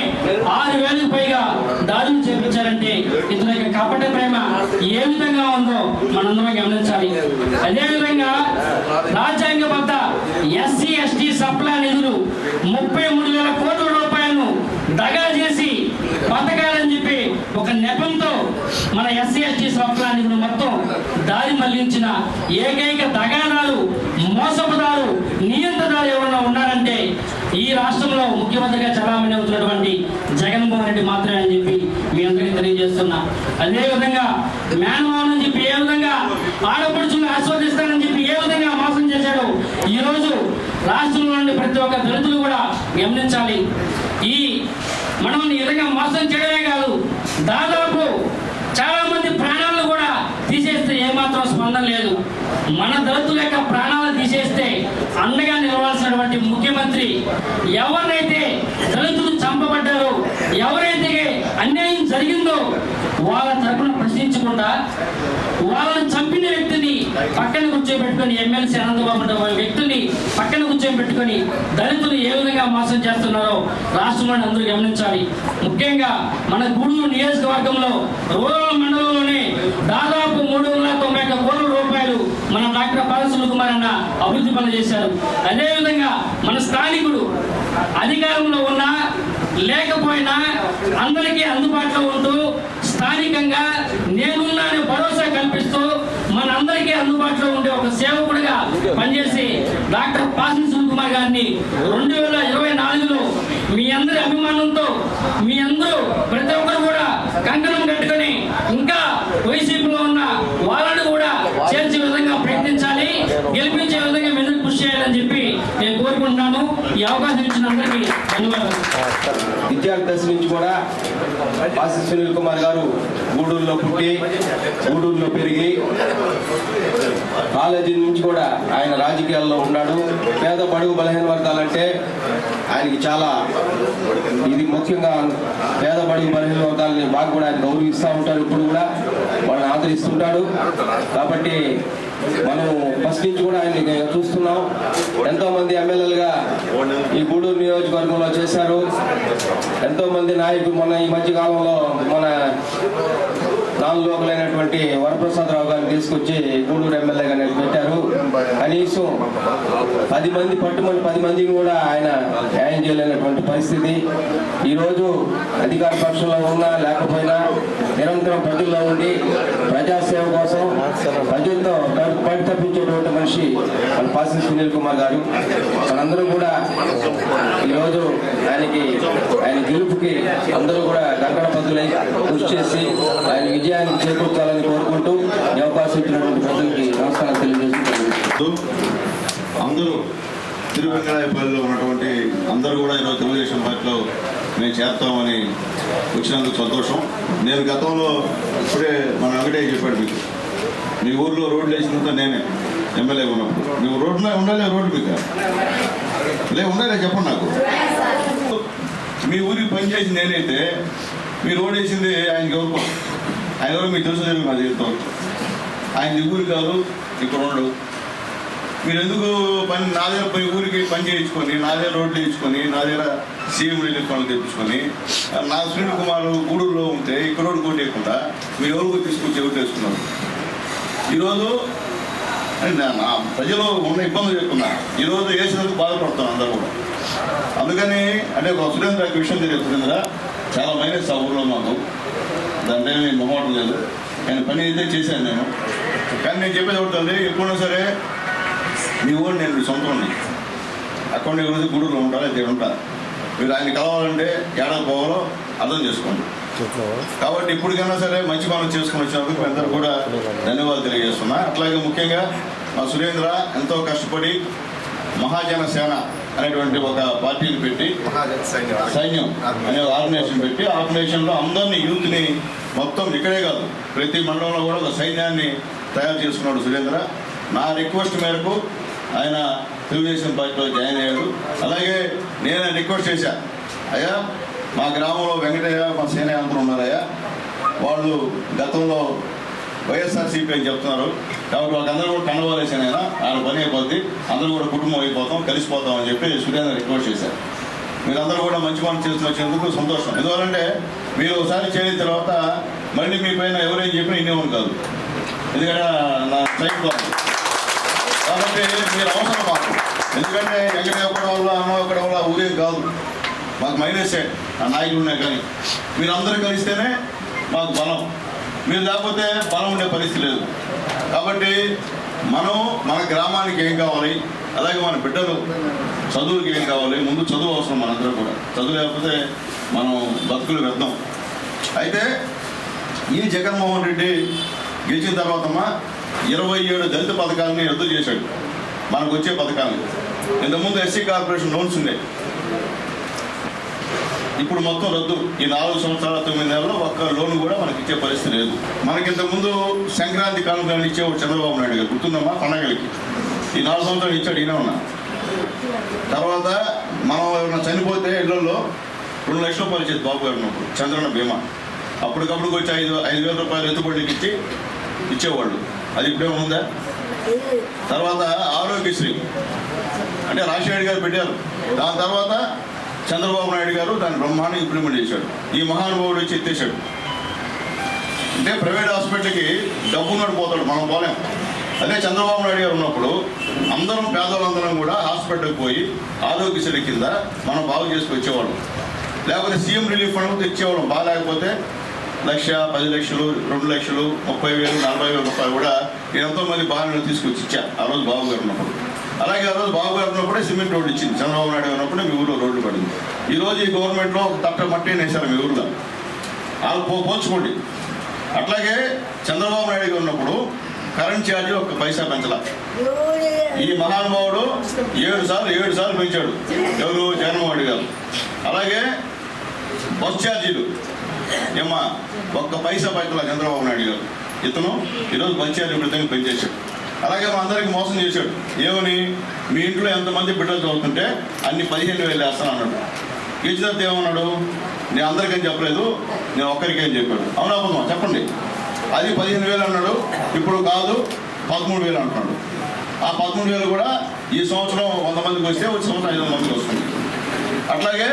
Speaker 8: 6,000కు పైగా దాడులు చేపించారంటే ఇతని యొక్క కపట ప్రేమ ఏ విధంగా ఉందో మనందరం గమనించాలి. అదేవిధంగా రాజ్యాంగబద్ధ ఎస్సీ ఎస్టీ సప్లా నిధులు 33,000 కోట్ల రూపాయలను దగా చేసి పథకాలని చెప్పి ఒక నెపంతో మన ఎస్సీ ఎస్టీ సప్లా నిధులు మొత్తం దారి మళ్లించిన ఏకైక దగాదారు, మోసపుదారు, నియంత్రదారు ఎవరన్నా ఉన్నారంటే ఈ రాష్ట్రంలో ముఖ్యమంత్రిగా చలామణి అవుతున్నటువంటి జగన్మోహన్ రెడ్డి మాత్రమే అని చెప్పి మీ అందరికీ తెలియజేస్తున్నా. అదేవిధంగా మేనమావన్ అని చెప్పి ఏ విధంగా ఆడపడుచులు ఆస్వాదిస్తానని చెప్పి ఏ విధంగా మోసం చేశాడు ఈరోజు రాష్ట్రంలో నుండి ప్రతి ఒక్క దళితులు కూడా గమనించాలి. ఈ మనం ఈ విధంగా మోసం చేయడమే కాదు, దాదాపు చాలా మంది ప్రాణాలను కూడా తీసేస్తే ఏమాత్రం స్పందన లేదు. మన దళితుల యొక్క ప్రాణాలు తీసేస్తే అండగా నిలవాల్సినటువంటి ముఖ్యమంత్రి ఎవరినైతే దళితులు చంపబడ్డారో, ఎవరైతే అన్యాయం జరిగిందో వాళ్ళ తరపున ప్రశ్నించకుండా వాళ్ళని చంపిన వ్యక్తిని పక్కన కూర్చోబెట్టుకొని, ఎమ్మెల్సీ అనంతబాబు వ్యక్తిని పక్కన కూర్చోబెట్టుకొని దళితులు ఏ విధంగా విధంగా మోసం చేస్తున్నారో రాష్ట్రంలోని అందరూ గమనించాలి. ముఖ్యంగా మన గూడూరు నియోజకవర్గంలో రూరల్ మండలంలోనే దాదాపు 391 కోట్ల రూపాయలు మన డాక్టర్ పాలసులు కుమార్ అన్న అభివృద్ధి పనులు చేశారు. అదేవిధంగా మన స్థానికుడు అధికారంలో ఉన్నా లేకపోయినా అందరికీ అందుబాటులో ఉంటూ స్థానికంగా నేనున్నానే భరోసా కల్పిస్తూ మనందరికీ అందుబాటులో ఉండే ఒక సేవకుడిగా పనిచేసి డాక్టర్ పాసిన సుకుమార్ గారిని 2024లో మీ అందరి అభిమానంతో మీ అందరూ ప్రతి ఒక్కరు కూడా కంకణం కట్టుకొని ఇంకా వైసీపీలో ఉన్న వాళ్ళని కూడా చేర్చే విధంగా ప్రయత్నించాలి, గెలిపించే విధంగా మీరు కృషి చేయాలని చెప్పి నేను కోరుకుంటున్నాను. ఈ అవకాశం ఇచ్చిన అందరికీ ధన్యవాదాలు.
Speaker 7: విద్యార్థి దశ నుంచి కూడా పాసి సునీల్ కుమార్ గారు గూడూరులో పుట్టి గూడూరులో పెరిగి కాలేజీ నుంచి కూడా ఆయన రాజకీయాల్లో ఉన్నాడు. పేద బడుగు బలహీన వర్గాలంటే ఆయనకి చాలా ఇది ముఖ్యంగా పేద బడుగు బలహీన వర్గాలని బాగా కూడా ఆయన గౌరవిస్తూ ఉంటారు. ఇప్పుడు కూడా వాళ్ళని ఆదరిస్తుంటాడు. కాబట్టి మనం ఫస్ట్ నుంచి కూడా ఆయన్ని చూస్తున్నాం. ఎంతో మంది ఎమ్మెల్యేలుగా ఈ గూడూరు నియోజకవర్గంలో చేశారు. ఎంతో మంది నాయకులు మొన్న ఈ మధ్య కాలంలో మన నాలుగోకులైనటువంటి వరప్రసాదరావు గారిని తీసుకొచ్చి గూడూరు ఎమ్మెల్యేగా పెట్టారు. కనీసం 10 మంది పట్టుమని 10 మందిని కూడా ఆయన న్యాయం చేయలేనటువంటి పరిస్థితి. ఈరోజు అధికార పక్షంలో ఉన్నా లేకపోయినా నిరంతరం ప్రజల్లో ఉండి ప్రజాసేవ కోసం ప్రజలతో పడి తప్పించేటువంటి మనిషి మన పాసి సునీల్ కుమార్ గారు. మనందరం కూడా ఈరోజు ఆయన గెలుపుకి అందరూ కూడా గంటపద్దులై కృషి చేసి ఆయన విజయాన్ని చేకూర్చాలని కోరుకుంటూ ఈ అవకాశం ఇచ్చినటువంటి ప్రజలకి నమస్కారం తెలియజేస్తూ
Speaker 2: అందరూ తిరువెంకటాయపల్లిలో ఉన్నటువంటి అందరూ కూడా ఈరోజు తెలుగుదేశం పార్టీలో మేము చేస్తామని వచ్చినందుకు సంతోషం. నేను గతంలో ఇప్పుడే మన వెంకటయ్య చెప్పాడు, మీకు మీ ఊర్లో రోడ్లు వేసినంత నేనే ఎమ్మెల్యే ఉన్నప్పుడు. నువ్వు రోడ్లో ఉండాలి, రోడ్డు మీకు ఉండాలి చెప్పండి నాకు. మీ ఊరికి పనిచేసి నేనైతే మీ రోడ్ వేసింది ఆయనకి ఎవరు? ఆయన ఎవరు మీకు తెలుసు లేదు నా జీవితం. ఆయన ఊరికి కాదు, ఇక్కడ ఉండడు. మీరు ఎందుకు నా దగ్గర పోయి ఊరికి పని చేయించుకొని, నా దగ్గర రోడ్లు వేయించుకొని, నా దగ్గర సీఎం రిలీఫ్ పనులు తెప్పించుకొని, నా సునీల్ కుమార్ గూడూరులో ఉంటే ఇక్కడ రోడ్డు కొట్టేయకుండా మీరు ఎవరికి తీసుకొచ్చి ఎవరు చేసుకున్నారు? ఈరోజు నా ప్రజలు ఉన్న ఇబ్బందులు చెప్తున్నా. ఈరోజు వేసినందుకు బాధపడుతున్నాను అందరూ కూడా. అందుకని అంటే ఒక సురేంద్ర విషయం తెలియదు. సురేంద్ర చాలా మైనస్ ఆ ఊళ్ళో మాకు, దాంట్లో నేను మొహమాటం లేదు. ఆయన పని అయితే చేశాను నేను. కానీ నేను చెప్పేది అవుతుంది, ఎప్పుడైనా సరే మీ ఊరు నేను సొంతం ఉన్నాయి అక్కడ ఈరోజు గూడూరులో ఉంటారు, అయితే ఉంటారు. మీరు ఆయన కలవాలంటే ఏడాది పోవాలో అర్థం చేసుకోండి. కాబట్టి ఇప్పటికైనా సరే మంచి పనులు చేసుకుని వచ్చినందుకు మీ అందరూ కూడా ధన్యవాదాలు తెలియజేస్తున్నా. అట్లాగే ముఖ్యంగా మా సురేంద్ర ఎంతో కష్టపడి మహాజన సేన అనేటువంటి ఒక పార్టీని పెట్టి, సైన్యం అనే ఆర్గనైజేషన్ పెట్టి, ఆర్గనైజేషన్లో అందరినీ యూత్ని మొత్తం ఇక్కడే కాదు ప్రతి మండలంలో కూడా ఒక సైన్యాన్ని తయారు చేసుకున్నాడు సురేంద్ర. నా రిక్వెస్ట్ మేరకు ఆయన తెలుగుదేశం పార్టీలో జాయిన్ అయ్యాడు. అలాగే నేను రిక్వెస్ట్ చేశా, అయ్యా మా గ్రామంలో వెంకటయ్య మా సేన అందరూ ఉన్నారయ్యా, వాళ్ళు గతంలో వైఎస్ఆర్సీపీ అని చెప్తున్నారు, కాబట్టి వాళ్ళందరూ కూడా కండవాలేసాను ఆయన, ఆయన పని అయిపోద్ది, అందరూ కూడా కుటుంబం అయిపోతాం, కలిసిపోతాం అని చెప్పి సురేంద్ర రిక్వెస్ట్ చేశారు. మీరందరూ కూడా మంచి పని చేసుకుని వచ్చినందుకు సంతోషం. ఎందుకంటే మీరు ఒకసారి చేరిన తర్వాత మళ్ళీ మీ పైన ఎవరేం చెప్పినా ఇన్నేమని కాదు, ఎందుకంటే నా సైన్ కాదు. కాబట్టి మీరు అవసరం మాకు. ఎందుకంటే ఎక్కడ ఎక్కడం వల్ల అమ్మ ఎక్కడం వల్ల ఊరేం కాదు, మాకు మైనసే ఆ నాయకులు ఉన్నాయి. కానీ మీరందరూ కలిస్తేనే మాకు బలం. మీరు లేకపోతే బలం ఉండే పరిస్థితి లేదు. కాబట్టి మనం మన గ్రామానికి ఏం కావాలి, అలాగే మన బిడ్డలు చదువుకి ఏం కావాలి, ముందు చదువు అవసరం మనందరూ కూడా. చదువు లేకపోతే మనం బతుకులు వెళ్దాం. అయితే ఈ జగన్మోహన్ రెడ్డి గెలిచిన తర్వాతమ్మా 27 దళిత పథకాలని రద్దు చేశాడు. మనకు వచ్చే పథకాలు ఇంతకుముందు ఎస్సీ కార్పొరేషన్ లోన్స్ ఉండే, ఇప్పుడు మొత్తం రద్దు. ఈ 4 సంవత్సరాల 9 నెలల్లో ఒక్క లోన్ కూడా మనకి ఇచ్చే పరిస్థితి లేదు. మనకి ఇంతకుముందు సంక్రాంతి కానుకలను ఇచ్చేవాడు చంద్రబాబు నాయుడు గారు, గుర్తుందమ్మా పండగలకి. ఈ 4 సంవత్సరాలు ఇచ్చాడు ఈయన ఉన్నా. తర్వాత మనం ఎవరైనా చనిపోతే ఇళ్లలో 2 లక్షల రూపాయలు ఇచ్చేది బాబు గారు ఉన్నప్పుడు చంద్రన్న బీమా. అప్పటికప్పుడు వచ్చి 5,000 రూపాయలు ఎత్తుబడికి ఇచ్చేవాళ్ళు. అది ఇప్పుడే ఉందా? తర్వాత ఆరోగ్యశ్రీ
Speaker 9: అంటే రాజశేఖర్ గారు పెట్టారు. దాని తర్వాత చంద్రబాబు నాయుడు గారు దాన్ని బ్రహ్మాండంగా ఇంప్లిమెంట్ చేశాడు. ఈ మహానుభావుడు వచ్చి ఎత్తేసాడు. అంటే ప్రైవేట్ హాస్పిటల్కి డబ్బు నడిపోతాడు, మనం పోలేం. అదే చంద్రబాబు నాయుడు గారు ఉన్నప్పుడు అందరం పేదవాళ్ళందరం కూడా హాస్పిటల్కి పోయి ఆరోగ్యశ్రీ కింద మనం బాగు చేసుకు వచ్చేవాళ్ళం. లేకపోతే సీఎం రిలీఫ్ ఫండ్ తెచ్చేవాళ్ళం. బాగాలేకపోతే 1,00,000, 10 లక్షలు, 2 లక్షలు, 30,000, 40,000 రూపాయలు కూడా నేను ఎంతోమంది బాగా తీసుకొచ్చి ఇచ్చా ఆ రోజు బాబు గారు ఉన్నప్పుడు. అలాగే ఆ రోజు బాబు గారు ఉన్నప్పుడే సిమెంట్ రోడ్డు ఇచ్చింది. చంద్రబాబు నాయుడు గారు ఉన్నప్పుడే మీ ఊళ్ళో రోడ్డు పడింది. ఈరోజు ఈ గవర్నమెంట్లో తప్ప మట్టి వేశారు మీ ఊళ్ళో. వాళ్ళు పోల్చుకోండి. అట్లాగే చంద్రబాబు నాయుడు గారు ఉన్నప్పుడు కరెంట్ ఛార్జీ 1 పైసా పెంచాల. ఈ మహానుభావుడు 7 సార్లు పెంచాడు. ఎవరు? జగన్మోహన్ రెడ్డి గారు. అలాగే బస్ ఛార్జీలు ఏమా 1 పైసా పెంచాల చంద్రబాబు నాయుడు గారు. ఇతను ఈరోజు బస్ ఛార్జీ విధంగా పెంచేశాడు. అలాగే మా అందరికి మోసం చేశాడు. ఏమని? మీ ఇంట్లో ఎంతమంది బిడ్డలు చదువుతుంటే అన్ని 15,000 వేస్తాను అన్నాడు. గెలిచిన ఏమన్నాడు? నేను అందరికని చెప్పలేదు, నేను ఒక్కరికే అని చెప్పాడు. అవునా అబద్ధమా చెప్పండి? అది 15,000 అన్నాడు. ఇప్పుడు కాదు 13,000 అంటున్నాడు. ఆ 13,000 కూడా ఈ సంవత్సరం 100 మందికి వస్తే వచ్చే సంవత్సరం 500 మందికి వస్తుంది. అట్లాగే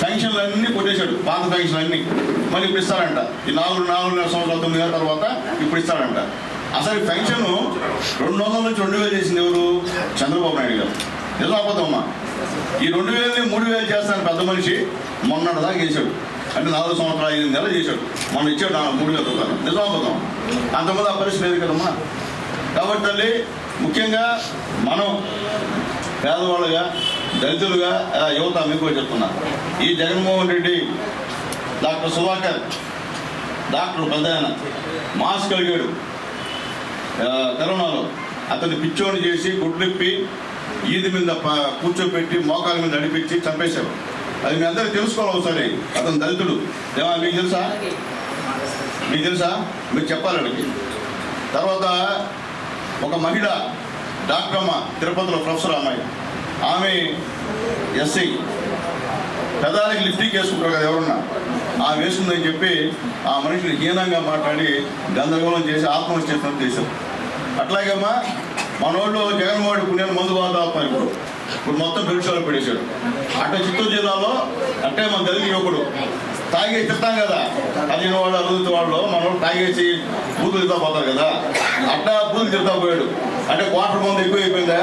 Speaker 9: పెన్షన్లు అన్నీ కొట్టేశాడు. పాత పెన్షన్లు అన్నీ మళ్ళీ ఇప్పుడు ఇస్తారంట. ఈ 4 సంవత్సరాలు 9 నెలల తర్వాత ఇప్పుడు ఇస్తారంట. అసలు ఈ పెన్షన్ 200 నుంచి 2,000 చేసింది ఎవరు? చంద్రబాబు నాయుడు గారు. నిజం అబద్ధమ్మా? ఈ 2,000ని 3,000 చేస్తాను పెద్ద మనిషి మొన్నటి దాకా చేశాడు. అంటే 4 సంవత్సరాలు 5 నెలలు చేశాడు. మొన్న ఇచ్చాడు 3,000 రూపాయలు. నిజం అబద్ధం? అంతమంది ఆ పరిస్థితి లేదు కదమ్మా. కాబట్టి తల్లి ముఖ్యంగా మనం పేదవాళ్ళుగా, దళితులుగా, యువత మీకు చెప్తున్నా, ఈ జగన్మోహన్ రెడ్డి, డాక్టర్ సుధాకర్, డాక్టర్ పెద్దాయన మాస్క్ కలిగాడు కరోనాలో. అతన్ని పిచ్చోని చేసి గుడ్లిప్పి ఈది మీద కూర్చోపెట్టి మోకాల మీద నడిపించి చంపేశారు. అది మీ అందరికీ తెలుసుకోవాలి ఒకసారి. అతను దళితుడు. మీకు తెలుసా? మీకు తెలుసా? మీరు చెప్పాలి అడిగి. తర్వాత ఒక మహిళ డాక్టర్ అమ్మ, తిరుపతిలో ప్రొఫెసర్ అమ్మాయి, ఆమె ఎస్ఐ, పెదానికి లిఫ్టింగ్ వేసుకుంటారు కదా ఎవరన్నా, ఆమె వేసుకుందని చెప్పి ఆ మనిషిని హీనంగా మాట్లాడి గందరగోళం చేసి ఆత్మహత్య చేసినట్టు చేశారు. అట్లాగేమ్మా మనోళ్ళు జగన్మోహన్ పుణ్యాన్ని మందు వాదాపారు. ఇప్పుడు మొత్తం పెరుషాలు పెట్టేశాడు. అంటే చిత్తూరు జిల్లాలో అంటే మన దళిత యువకుడు తాగేసి తింటాం కదా, 15 వాళ్ళు 60 వాళ్ళు మనోళ్ళు తాగేసి బూతులు తింటా పోతారు కదా, అట్టా బూతులు తింటా పోయాడు. అంటే క్వార్టర్ మంది ఎక్కువ అయిపోయిందా?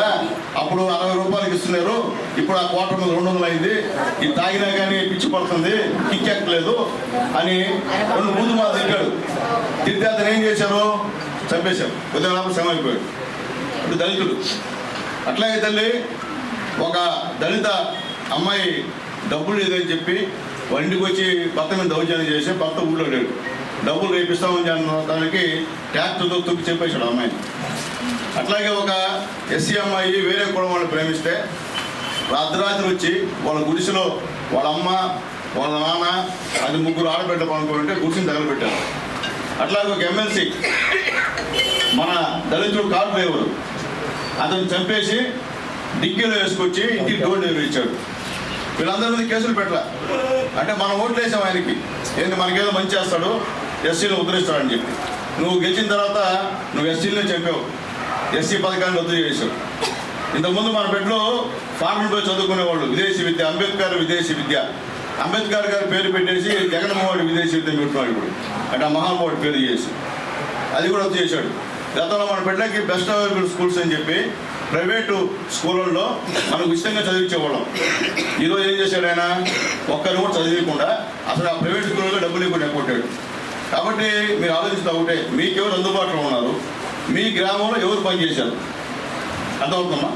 Speaker 9: అప్పుడు 60 రూపాయలకి ఇస్తున్నారు, ఇప్పుడు ఆ క్వార్టర్ మంది 200 అయింది. ఇది తాగినా కానీ పిచ్చి పడుతుంది, కిక్కెక్కలేదు అని 2 బూతులు మాత్రం తింటాడు. తింటే అతను ఏం చేశారు? చంపేశారు. ఉదయం శ్రమ అయిపోయాడు. ఇప్పుడు దళితుడు. అట్లాగే తల్లి ఒక దళిత అమ్మాయి డబ్బులు లేదని చెప్పి వండికి వచ్చి భర్త మీద దౌర్జన్యం చేసి భర్త ఊళ్ళో లేడు, డబ్బులు రేపిస్తామని అన్న దానికి ట్యాక్టర్తో తొక్కి చెప్పేశాడు అమ్మాయిని. అట్లాగే ఒక ఎస్సీ అమ్మాయి వేరే కులం వాళ్ళని ప్రేమిస్తే అర్ధరాత్రి వచ్చి వాళ్ళ గుడిసెలో వాళ్ళ అమ్మ, వాళ్ళ నాన్న, అది 3 ఆడబిడ్డ అనుకుంటే గుడిసెని తగలబెట్టారు. అట్లాగే ఒక ఎమ్మెల్సీ మన దళితుడు కారు డ్రైవరు, అతను చంపేసి డిక్కీలో వేసుకొచ్చి ఇంటికి డోర్ డెలివరీ ఇచ్చాడు. వీళ్ళందరి మీద కేసులు పెట్టరా. అంటే మనం ఓట్లు వేసాం ఆయనకి, ఏంటి మనకేదో మంచి చేస్తాడు, ఎస్సీలో ఉద్ధరిస్తాడని చెప్పి. నువ్వు గెలిచిన తర్వాత నువ్వు ఎస్సీలనే చెప్పావు, ఎస్సీ పథకాన్ని రద్దు చేసావు. ఇంతకుముందు మన బిడ్డలో ఫారెన్ పోయి చదువుకునేవాళ్ళు, విదేశీ విద్య, అంబేద్కర్ విదేశీ విద్య, అంబేద్కర్ గారి పేరు పెట్టేసి జగన్మోహన్ విదేశీ విద్య పెట్టుకున్నాడు ఇప్పుడు. అంటే ఆ మహానుభావుడి పేరు చేసి అది కూడా రద్దు చేశాడు. గతంలో మన బిడ్డలకి బెస్ట్ అవైలబుల్ స్కూల్స్ అని చెప్పి ప్రైవేటు స్కూళ్ళల్లో మనకు ఉచితంగా చదివించేవాళ్ళం. ఈరోజు ఏం చేశాడు ఆయన? ఒక్కరిని కూడా చదివించకుండా అసలు ఆ ప్రైవేట్ స్కూల్లో డబ్బులు ఇవ్వకుండా కొట్టాడు. కాబట్టి మీరు ఆలోచిస్తూ ఉంటే మీకెవరు అందుబాటులో ఉన్నారు, మీ గ్రామంలో ఎవరు పనిచేశారు అర్థమవుతుందమ్మా?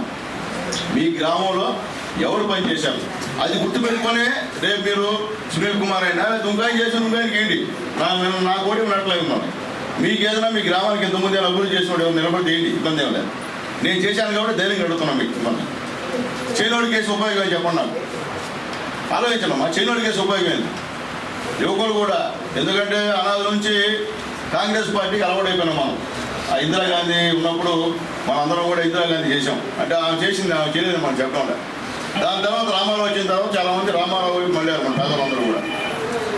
Speaker 9: మీ గ్రామంలో ఎవరు పనిచేశారు అది గుర్తుపెట్టుకొని రేపు మీరు సునీల్ కుమార్ అయినా దుంకాయి చేసిన దుంకాయకి ఏంటి నా కోటి ఉన్నట్లే ఉన్నాను. మీకు ఏదైనా మీ గ్రామానికి ఇంతకుముందు అభివృద్ధి చేసినోడు నిలబడి ఏంటి ఇబ్బంది ఏం లేదు. నేను చేశాను కాబట్టి ధైర్యంగా అడుగుతున్నాను మీకు. మన చేనోడి కేసు ఉపయోగం చెప్పండి నాకు. ఆలోచించమ్మా, చేనోడి కేసు ఉపయోగమైంది యువకులు కూడా. ఎందుకంటే అనాథ నుంచి కాంగ్రెస్ పార్టీకి అలవాటైపోయినాం మనం. ఆ ఇందిరాగాంధీ ఉన్నప్పుడు మనందరం కూడా ఇందిరాగాంధీ చేసాం. అంటే ఆమె చేసింది ఆమె చేయలేదు మనం చెప్పడం. దాని తర్వాత రామారావు వచ్చిన తర్వాత చాలామంది రామారావు మళ్ళీ మన పేదలందరూ కూడా.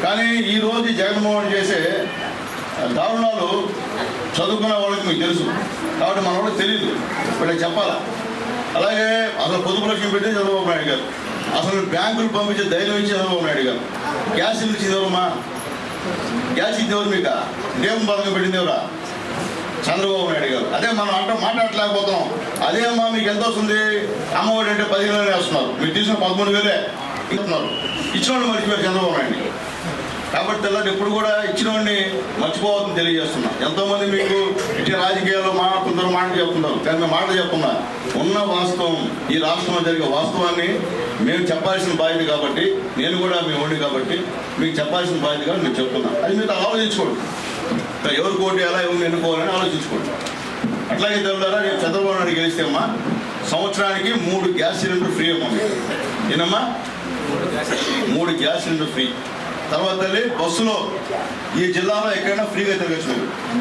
Speaker 9: కానీ ఈరోజు జగన్మోహన్ చేసే దారుణాలు చదువుకున్న వాళ్ళకి మీకు తెలుసు కాబట్టి మన వాళ్ళకి తెలియదు, వీళ్ళకి చెప్పాలా. అలాగే అసలు పొదుపు లక్ష్యం పెట్టి చంద్రబాబు నాయుడు గారు, అసలు బ్యాంకులు పంపించే ధైర్యం ఇచ్చి చంద్రబాబు నాయుడు గారు, గ్యాస్ ఇచ్చింది ఎవరమ్మా? గ్యాస్ ఇచ్చింది ఎవరు? మీకు దేవం పథకం పెట్టింది ఎవరా? చంద్రబాబు నాయుడు గారు. అదే మనం మాట్లాడలేకపోతాం. అదే అమ్మా మీకు ఎంత వస్తుంది? అమ్మఒడి అంటే 15,000 వేస్తున్నారు, మీరు తీసిన 13,000 ఇస్తున్నారు. ఇచ్చిన వాళ్ళు మర్చిపోయారు చంద్రబాబు నాయుడిని. కాబట్టి తెల్లారి ఎప్పుడు కూడా ఇచ్చిన వాడిని మర్చిపోవద్దని తెలియజేస్తున్నా. ఎంతోమంది మీకు ఇటు రాజకీయాల్లో మాట్లాడుతుంటారు, మాటలు చెప్తున్నారు, కానీ మేము మాటలు చెప్తున్నా. ఉన్న వాస్తవం, ఈ రాష్ట్రంలో జరిగే వాస్తవాన్ని మేము చెప్పాల్సిన బాధ్యత కాబట్టి, నేను కూడా మీ ఓడి కాబట్టి మీకు చెప్పాల్సిన బాధ్యతగా నేను చెప్తున్నా. అది మీరు ఆలోచించుకోండి. ఎవరు కోటి ఎలా ఎవరు ఎన్నుకోవాలని ఆలోచించుకోండి. అట్లాగే తెలుగుతారా, నేను చంద్రబాబు నాయుడు గెలిస్తే అమ్మా సంవత్సరానికి 3 గ్యాస్ సిలిండర్ ఫ్రీ అమ్మా. ఏనమ్మా? 3 గ్యాస్ సిలిండర్ ఫ్రీ. తర్వాత బస్సులో ఈ జిల్లాలో ఎక్కడైనా ఫ్రీగా తిరగచ్చు,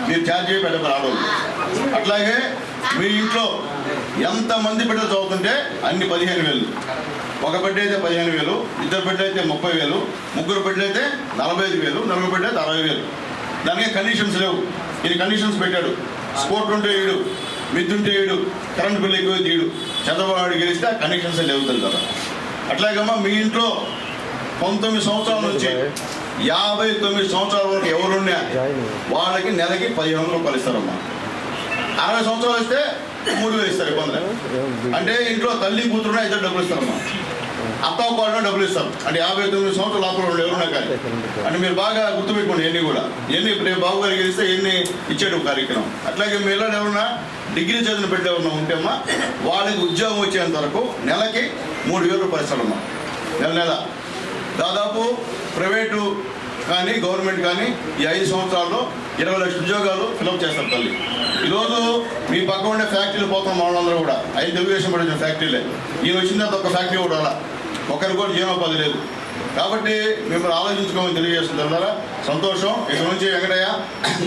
Speaker 9: మీరు ఛార్జ్ చేయి పెట్టాలి ఆడవాళ్ళు. అట్లాగే మీ ఇంట్లో ఎంతమంది బిడ్డలు చదువుతుంటే అన్ని 15,000, ఒక బిడ్డ అయితే 15,000, 2 బిడ్డలు అయితే 30,000, 3 బిడ్డలు అయితే 45,000, 4 బిడ్డలు అయితే 60,000. దానికి కండిషన్స్ లేవు. ఇది కండిషన్స్ పెట్టాడు. స్పోర్ట్ ఉంటే ఏడు, మిద్దుంటే ఏడు, కరెంట్ బిల్లు ఎక్కువ తీయడు. చంద్రబాబు నాయుడు గెలిస్తే ఆ కండిషన్స్ లేవుతుంది కదా. అట్లాగమ్మా మీ ఇంట్లో 19 సంవత్సరాల నుంచి 59 సంవత్సరాల వరకు ఎవరున్నా వాళ్ళకి నెలకి 1,500 రూపాయలు ఇస్తారమ్మా. 60 సంవత్సరాలు ఇస్తే 3,000 ఇస్తారు. ఇబ్బంది అంటే ఇంట్లో తల్లి కూతురున్నా ఇద్దరు డబ్బులు ఇస్తారమ్మా. అత్త కోళ్ళ డబ్బులు ఇస్తారు. అంటే 59 సంవత్సరాల లోపల ఎవరున్నా కానీ. అంటే మీరు బాగా గుర్తుపెట్టుకోండి. ఎన్ని కూడా రేపు బాబు గారికి గెలిస్తే ఎన్ని ఇచ్చేట కార్యక్రమం. అట్లాగే మీలో ఎవరన్నా డిగ్రీ చదివిన బిడ్డ ఎవరన్నా ఉంటేమ్మా వాళ్ళకి ఉద్యోగం వచ్చేంత వరకు నెలకి 3,000 రూపాయలు ఇస్తారమ్మా. నెల దాదాపు ప్రైవేటు కానీ గవర్నమెంట్ కానీ ఈ 5 సంవత్సరాల్లో 20 లక్షల ఉద్యోగాలు ఫిలప్ చేస్తారు తల్లి. ఈరోజు మీ పక్క ఉండే ఫ్యాక్టరీలు పోతాం వాళ్ళందరూ కూడా. 5 తెలుగుదేశం పడిన ఫ్యాక్టరీలే. ఈయన వచ్చిన తర్వాత ఒక ఫ్యాక్టరీ కూడా అలా ఒకరికి కూడా జీవనోపాధి లేదు. కాబట్టి మిమ్మల్ని ఆలోచించుకోమని తెలియజేస్తుంటారా. సంతోషం. ఇక్కడ నుంచి వెంకటయ్య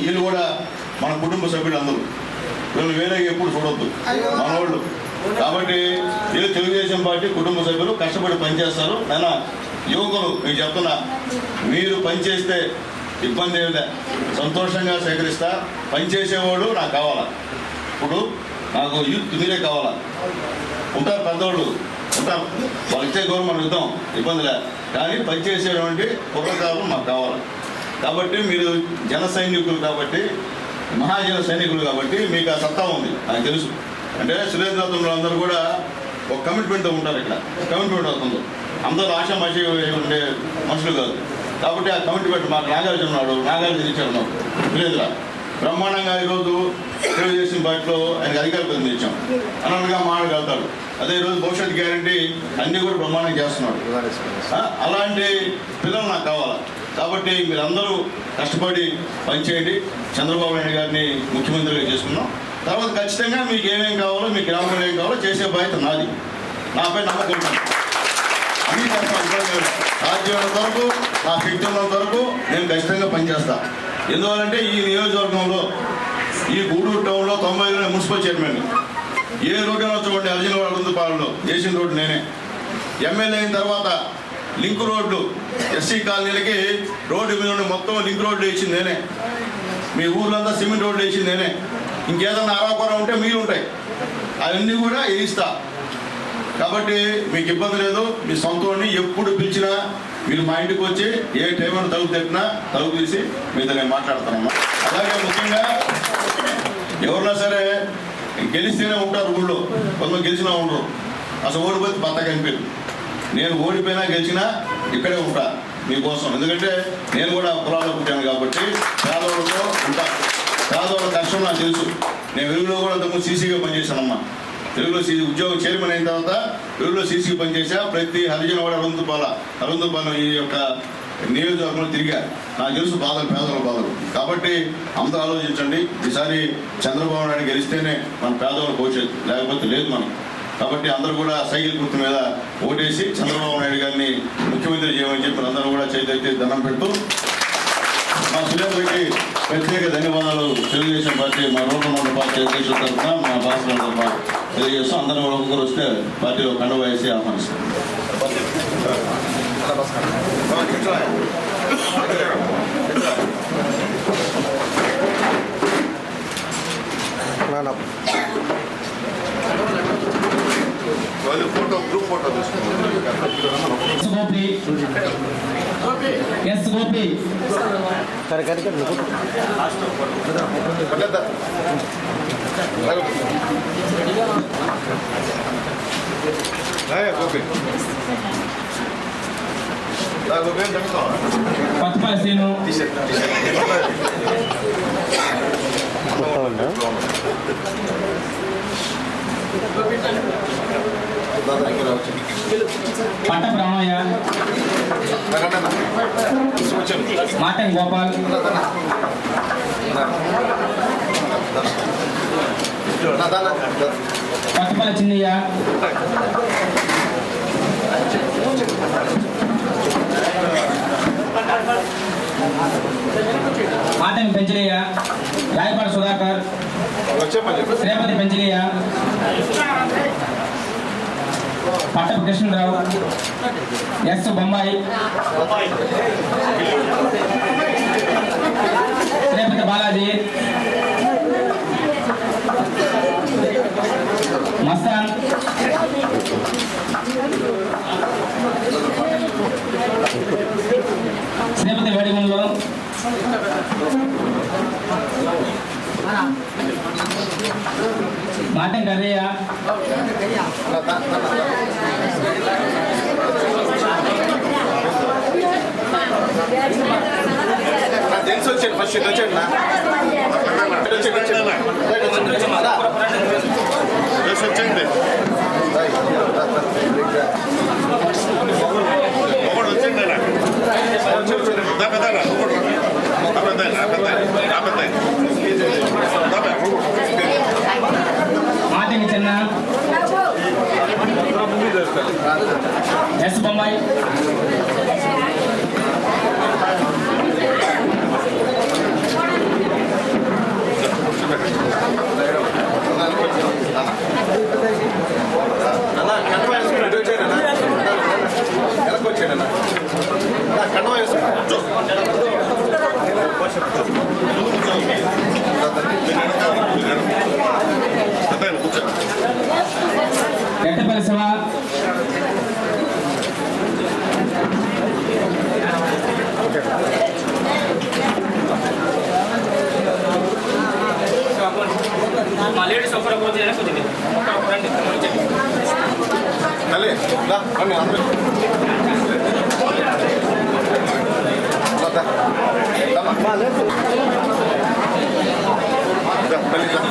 Speaker 9: వీళ్ళు కూడా మన కుటుంబ సభ్యులు అందరూ. వీళ్ళు వేరే ఎప్పుడు చూడొద్దు, మనవాళ్ళు. కాబట్టి వీళ్ళు తెలుగుదేశం పార్టీ కుటుంబ సభ్యులు కష్టపడి పనిచేస్తారు. నేను యువకులు మీకు చెప్తున్నా, మీరు పనిచేస్తే ఇబ్బంది ఏమిలే, సంతోషంగా సేకరిస్తా. పనిచేసేవాడు నాకు కావాలా. ఇప్పుడు నాకు యూత్ మీరే కావాలా. ఉంటారు పెద్దవాళ్ళు ఉంటారు, వాళ్ళు ఇచ్చే గౌరవం మనం ఇద్దాం, ఇబ్బందిలే. కానీ పనిచేసేటువంటి కుర్రకాలం మాకు కావాలి. కాబట్టి మీరు జన సైనికులు కాబట్టి, మహాజన సైనికులు కాబట్టి మీకు ఆ సత్తా ఉంది నాకు తెలుసు. అంటే సురేంద్రత్వంలో అందరూ కూడా ఒక కమిట్మెంట్తో ఉంటారు. ఇక్కడ కమిట్మెంట్ అవుతుంది. అందరూ ఆశామాషి ఉండే మనుషులు కాదు. కాబట్టి ఆ కమిట్మెంట్ మాకు నాగార్జున ఉన్నాడు, నాగార్జున ఇచ్చాడు. మాకు సురేంద్ర బ్రహ్మాండంగా ఈరోజు తెలుగుదేశం పార్టీలో ఆయనకి అధికార ప్రతినిధి ఇచ్చాం. అనంతగా మాట్లాడగలుగుతాడు. అదే ఈరోజు భవిష్యత్ గ్యారంటీ అన్నీ కూడా బ్రహ్మాండంగా చేస్తున్నాడు. అలాంటి పిల్లలు నాకు కావాలి. కాబట్టి మీరందరూ కష్టపడి పనిచేయండి. చంద్రబాబు నాయుడు గారిని ముఖ్యమంత్రిగా చేసుకున్నాం. తర్వాత ఖచ్చితంగా మీకు ఏమేం కావాలో, మీ గ్రామంలో ఏం కావాలో చేసే బాధ్యత నాది. నాపై నమ్మకం ఉంటుంది. అన్నీ చేస్తాను. సాధ్యమైనంత వరకు, నా శక్తి ఉన్నంత వరకు నేను ఖచ్చితంగా పనిచేస్తాను. ఎందువల్లంటే ఈ నియోజకవర్గంలో, ఈ గూడూరు టౌన్లో 90 మున్సిపల్ చైర్మన్. ఏ రోడ్డు చూడండి, అర్జునవాడ రుందుపాలలో చేసిన రోడ్డు నేనే. ఎమ్మెల్యే అయిన తర్వాత లింక్ రోడ్లు ఎస్సీ కాలనీలకి రోడ్డు మీద ఉండి మొత్తం లింక్ రోడ్లు వేసింది నేనే. మీ ఊర్లంతా సిమెంట్ రోడ్లు వేసింది నేనే. ఇంకేదన్నా అరాకొర ఉంటే మీరు ఉంటాయి, అవన్నీ కూడా వేయిస్తా. కాబట్టి మీకు ఇబ్బంది లేదు. మీ సొంతవాడిని ఎప్పుడు పిలిచినా మీరు మా ఇంటికి వచ్చి ఏ టైంలో తలుపు తెప్పినా తలుపు తీసి మీతో నేను మాట్లాడతానమ్మా. అలాగే ముఖ్యంగా ఎవరన్నా సరే గెలిస్తేనే ఉంటారు ఊళ్ళో, కొంతమంది గెలిచినా ఉండరు. అసలు ఓడిపోతే బత్త కనిపించదు. నేను ఓడిపోయినా గెలిచినా ఇక్కడే ఉంటా మీకోసం. ఎందుకంటే నేను కూడా పొలాల్లో పుట్టాను కాబట్టి పేదవాళ్ళతో ఉంటా. పేదవాళ్ళ కష్టం నాకు తెలుసు. నేను వెలుగులో కూడా అంతకుముందు సీసీగా పనిచేశానమ్మా. తెలుగులో ఉద్యోగం చైర్మన్ అయిన తర్వాత వెలుగులో సీసీ పనిచేసా. ప్రతి హరిజనవాడ అరుందుపాలెం ఈ యొక్క నియోజకవర్గంలో తిరిగా. నాకు తెలుసు బాధలు, పేదల బాధలు. కాబట్టి అంత ఆలోచించండి. ఈసారి చంద్రబాబు నాయుడు గెలిస్తేనే మన పేదవాళ్ళకి వచ్చేది, లేకపోతే లేదు మనం. కాబట్టి అందరూ కూడా సైకిల్ గుర్తు మీద ఓటేసి చంద్రబాబు నాయుడు గారిని ముఖ్యమంత్రి చేయమని చెప్పి అందరూ కూడా చేతి దండం పెడుతూ, మా సురేంద్రకి ప్రత్యేక ధన్యవాదాలు తెలుగుదేశం పార్టీ, మా రూపమండల పార్టీ అధ్యక్షుల తరఫున, మా భాషల తరఫున తెలియజేస్తూ అందరూ కూడా ఒక్కరు వస్తే పార్టీలో కండువా వేసి ఆహ్వానిస్తాం.
Speaker 7: గోపి ఎస్ గోపి
Speaker 1: సరే కానీ
Speaker 7: పత్తిపాల శ్రీను పట్టపు రామయ్య మాటన్ గోపాల్ పట్టుపల్ల చిన్నయ్య మాటన్ పెంచలయ్య రాయపాడు సుధాకర్ శ్రీపతి పెంచలయ్య పట్టపు కృష్ణరావు ఎస్ బొంబాయి శ్రీపతి బాలాజీ మస్తాన్ శ్రీపతి వేడిగుండ్లో మాటం కర్రయ్య
Speaker 2: తెలిసి వచ్చాడు ఫస్ట్ వచ్చాడు
Speaker 9: వచ్చండి ఒకటి వచ్చింది
Speaker 7: మాటంగి చిన్న ఎస్ బొమ్మాయి ఎట్టపల్లి శివ మా లేడీస్ ఒకరు పోతే రండి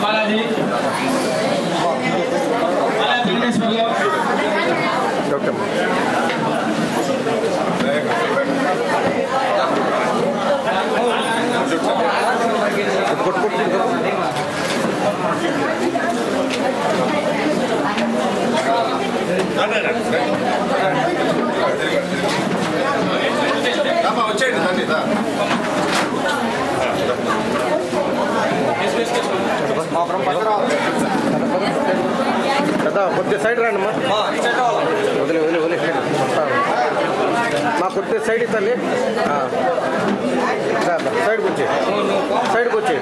Speaker 7: బాలాజీ వెంకటేశ్వర్లో
Speaker 2: వచ్చేయండి తండ్రి
Speaker 1: కదా కొద్దిగా సైడ్ రండి మా వదిలే వదిలే వదిలే మా కొద్దిగా సైడ్ తల్లి సైడ్కి వచ్చి సైడ్కి వచ్చి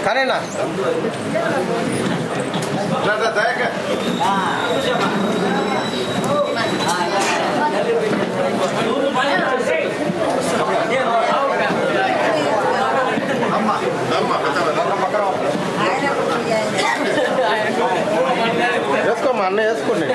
Speaker 1: కానేనా
Speaker 2: దయక
Speaker 1: వేసుకోమ్మా అన్న వేసుకోండి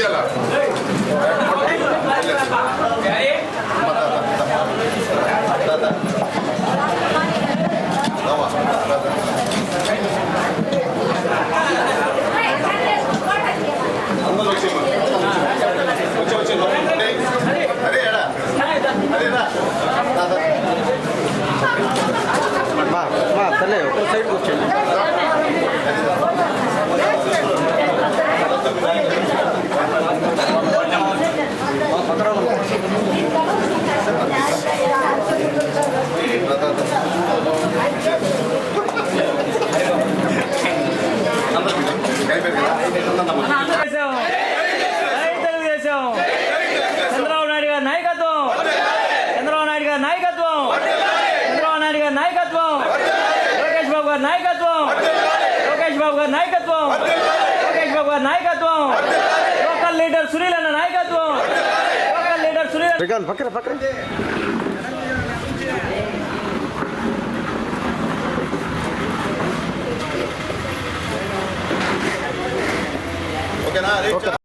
Speaker 2: తీయాలా
Speaker 1: మా తల్లి ఒక సైడ్ కూర్చోండి.
Speaker 10: చంద్రబాబు నాయుడు గారి నాయకత్వం, చంద్రబాబు నాయుడు గారి నాయకత్వం, చంద్రబాబు నాయుడు గారి నాయకత్వం, లోకేష్ బాబు గారి నాయకత్వం, లోకేష్ బాబు గారి నాయకత్వం, లోకేష్ బాబు గారి నాయకత్వం, లోకల్ లీడర్ సునీల్ అన్న నాయకత్వం, లోకల్ లీడర్ సునీల్.
Speaker 1: పక్కన పక్కన
Speaker 2: ఓకేనా?